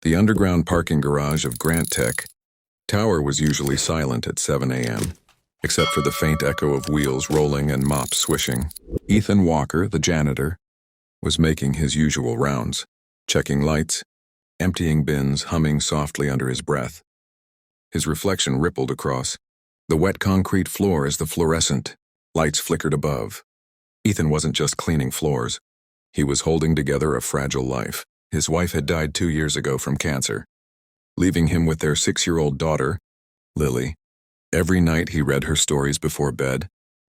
The underground parking garage of Grant Tech Tower was usually silent at 7 a.m., except for the faint echo of wheels rolling and mops swishing. Ethan Walker, the janitor, was making his usual rounds, checking lights, emptying bins, humming softly under his breath. His reflection rippled across the wet concrete floor as the fluorescent lights flickered above. Ethan wasn't just cleaning floors. He was holding together a fragile life. His wife had died 2 years ago from cancer, leaving him with their 6-year-old daughter, Lily. Every night he read her stories before bed,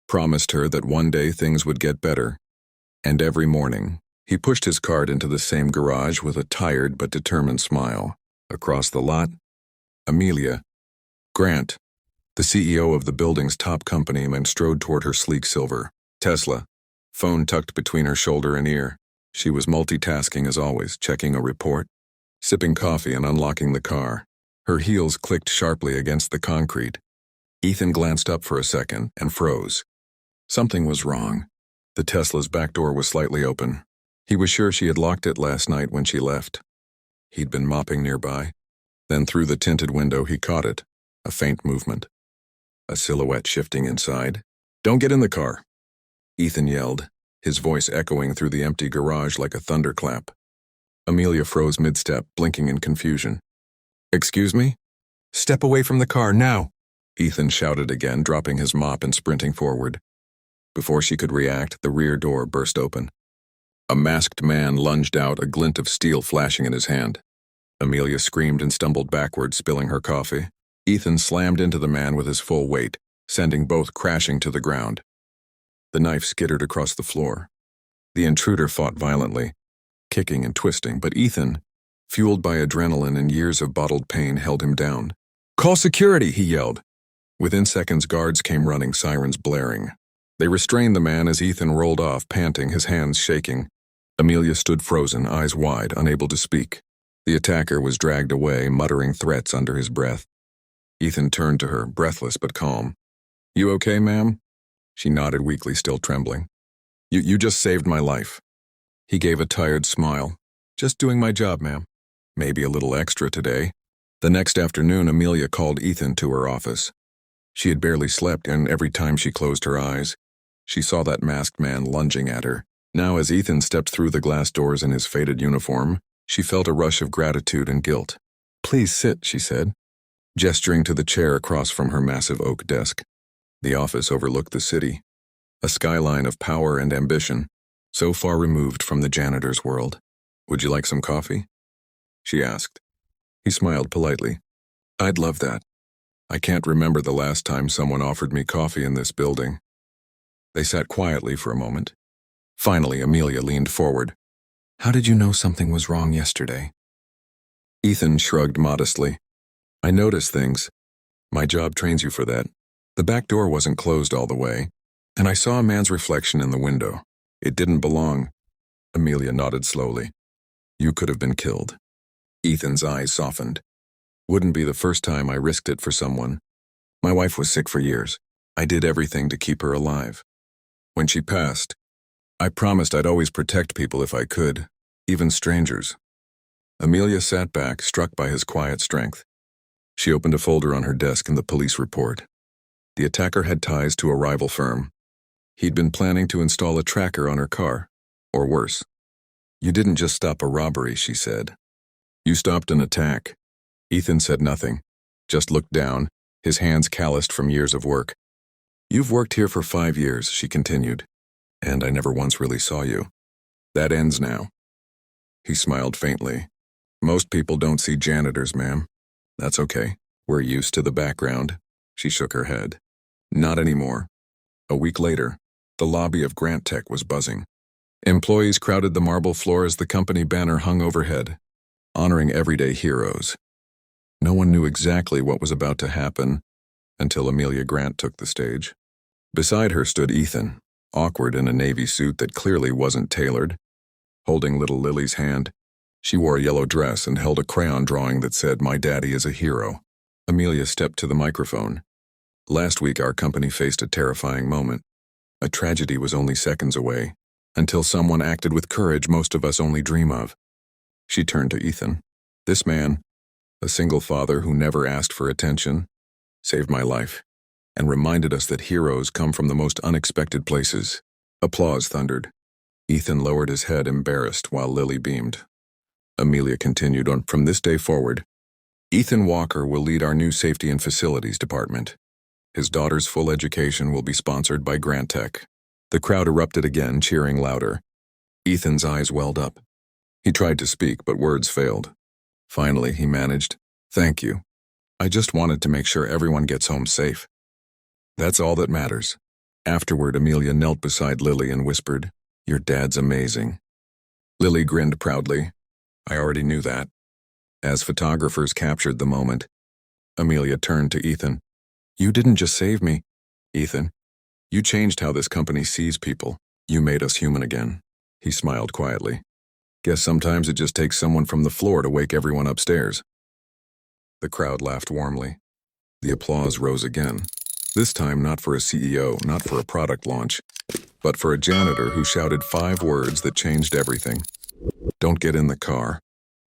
promised her that one day things would get better, and every morning he pushed his cart into the same garage with a tired but determined smile. Across the lot, Amelia Grant, the CEO of the building's top company, strode toward her sleek silver Tesla, phone tucked between her shoulder and ear. She was multitasking as always, checking a report, sipping coffee and unlocking the car. Her heels clicked sharply against the concrete. Ethan glanced up for a second and froze. Something was wrong. The Tesla's back door was slightly open. He was sure she had locked it last night when she left. He'd been mopping nearby. Then through the tinted window he caught it, a faint movement. A silhouette shifting inside. "Don't get in the car," Ethan yelled, his voice echoing through the empty garage like a thunderclap. Amelia froze mid-step, blinking in confusion. "Excuse me?" "Step away from the car, now!" Ethan shouted again, dropping his mop and sprinting forward. Before she could react, the rear door burst open. A masked man lunged out, a glint of steel flashing in his hand. Amelia screamed and stumbled backward, spilling her coffee. Ethan slammed into the man with his full weight, sending both crashing to the ground. The knife skittered across the floor. The intruder fought violently, kicking and twisting, but Ethan, fueled by adrenaline and years of bottled pain, held him down. "Call security!" he yelled. Within seconds, guards came running, sirens blaring. They restrained the man as Ethan rolled off, panting, his hands shaking. Amelia stood frozen, eyes wide, unable to speak. The attacker was dragged away, muttering threats under his breath. Ethan turned to her, breathless but calm. "You okay, ma'am?" She nodded weakly, still trembling. You just saved my life." He gave a tired smile. "Just doing my job, ma'am. Maybe a little extra today." The next afternoon, Amelia called Ethan to her office. She had barely slept, and every time she closed her eyes, she saw that masked man lunging at her. Now, as Ethan stepped through the glass doors in his faded uniform, she felt a rush of gratitude and guilt. "Please sit," she said, gesturing to the chair across from her massive oak desk. The office overlooked the city, a skyline of power and ambition, so far removed from the janitor's world. "Would you like some coffee?" she asked. He smiled politely. "I'd love that. I can't remember the last time someone offered me coffee in this building." They sat quietly for a moment. Finally, Amelia leaned forward. "How did you know something was wrong yesterday?" Ethan shrugged modestly. "I notice things. My job trains you for that. The back door wasn't closed all the way, and I saw a man's reflection in the window. It didn't belong." Amelia nodded slowly. "You could have been killed." Ethan's eyes softened. "Wouldn't be the first time I risked it for someone. My wife was sick for years. I did everything to keep her alive. When she passed, I promised I'd always protect people if I could, even strangers." Amelia sat back, struck by his quiet strength. She opened a folder on her desk in the police report. The attacker had ties to a rival firm. He'd been planning to install a tracker on her car, or worse. "You didn't just stop a robbery," she said. "You stopped an attack." Ethan said nothing, just looked down, his hands calloused from years of work. "You've worked here for 5 years," she continued, "and I never once really saw you. That ends now." He smiled faintly. "Most people don't see janitors, ma'am. That's okay. We're used to the background." She shook her head. "Not anymore." A week later, the lobby of Grant Tech was buzzing. Employees crowded the marble floor as the company banner hung overhead, honoring everyday heroes. No one knew exactly what was about to happen until Amelia Grant took the stage. Beside her stood Ethan, awkward in a navy suit that clearly wasn't tailored, holding little Lily's hand. She wore a yellow dress and held a crayon drawing that said, "My daddy is a hero." Amelia stepped to the microphone. "Last week, our company faced a terrifying moment. A tragedy was only seconds away, until someone acted with courage most of us only dream of." She turned to Ethan. This man, a single father who never asked for attention, saved my life and reminded us that heroes come from the most unexpected places. Applause thundered. Ethan lowered his head, embarrassed, while Lily beamed. Amelia continued on, "From this day forward, Ethan Walker will lead our new Safety and Facilities Department. His daughter's full education will be sponsored by Grant Tech." The crowd erupted again, cheering louder. Ethan's eyes welled up. He tried to speak, but words failed. Finally, he managed, "Thank you. I just wanted to make sure everyone gets home safe. That's all that matters." Afterward, Amelia knelt beside Lily and whispered, "Your dad's amazing." Lily grinned proudly. "I already knew that." As photographers captured the moment, Amelia turned to Ethan. "You didn't just save me, Ethan. You changed how this company sees people. You made us human again." He smiled quietly. "Guess sometimes it just takes someone from the floor to wake everyone upstairs." The crowd laughed warmly. The applause rose again. This time not for a CEO, not for a product launch, but for a janitor who shouted 5 words that changed everything. "Don't get in the car.